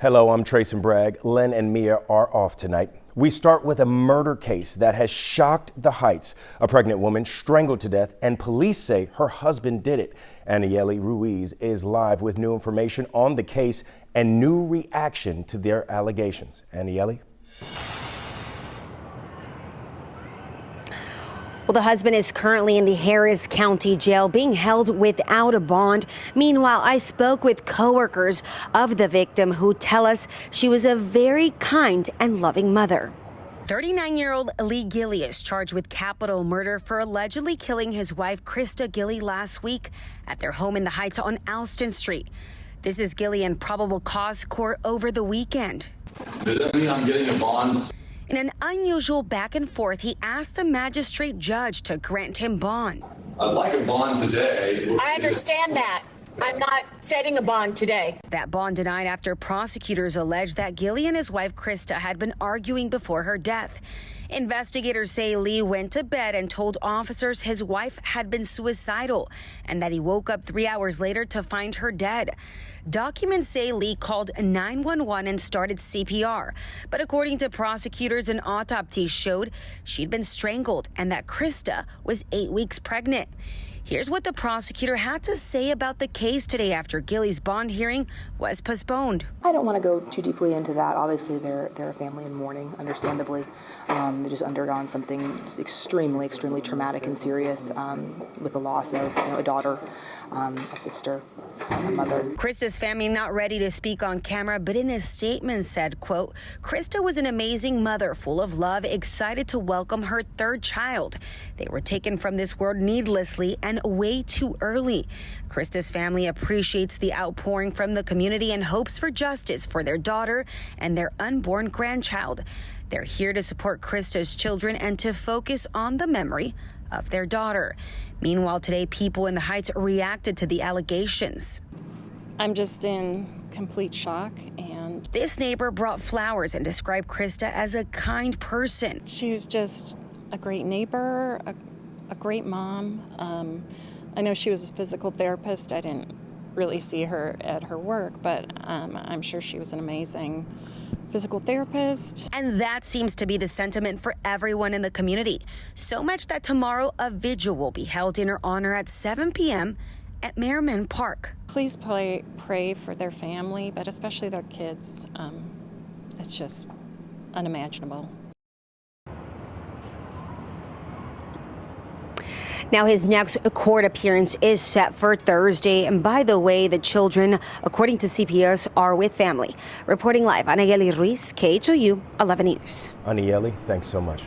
Hello, I'm Trace and Bragg. Len and Mia are off tonight. We start with a murder case that has shocked the Heights. A pregnant woman strangled to death, and police say her husband did it. Aniele Ruiz is live with new information on the case and new reaction to their allegations. Aniele? Well, the husband is currently in the Harris County Jail being held without a bond. Meanwhile, I spoke with coworkers of the victim who tell us she was a very kind and loving mother. 39-year-old Lee Gilley is charged with capital murder for allegedly killing his wife Christa Gilley last week at their home in the Heights on Alston Street. This is Gilley in probable cause court over the weekend. Does that mean I'm getting a bond? In an unusual back and forth, he asked the magistrate judge to grant him bond. I'd like a bond today. I understand that. I'm not setting a bond today. That bond denied after prosecutors alleged that Gilley and his wife Christa had been arguing before her death. Investigators say Lee went to bed and told officers his wife had been suicidal and that he woke up 3 hours later to find her dead. Documents say Lee called 911 and started CPR, but according to prosecutors, an autopsy showed she'd been strangled and that Christa was 8 weeks pregnant. Here's what the prosecutor had to say about the case today after Gilley's bond hearing was postponed. I don't want to go too deeply into that. Obviously, they're a family in mourning, understandably. They just undergone something extremely traumatic and serious with the loss of a daughter, a sister, a mother. Christa's family not ready to speak on camera, but in his statement said, quote, Christa was an amazing mother, full of love, excited to welcome her third child. They were taken from this world needlessly and way too early. Christa's family appreciates the outpouring from the community and hopes for justice for their daughter and their unborn grandchild. They're here to support Christa's children and to focus on the memory of their daughter. Meanwhile, today, people in the Heights reacted to the allegations. I'm just in complete shock. And this neighbor brought flowers and described Christa as a kind person. She was just a great neighbor, a great mom. I know she was a physical therapist. I didn't really see her at her work, but I'm sure she was an amazing physical therapist. And that seems to be the sentiment for everyone in the community. So much that tomorrow a vigil will be held in her honor at 7 p.m. at Merriman Park. Please pray for their family, but especially their kids. It's just unimaginable. Now, his next court appearance is set for Thursday. And by the way, the children, according to CPS, are with family. Reporting live, Aniele Ruiz, KHOU 11 News. Aniele, thanks so much.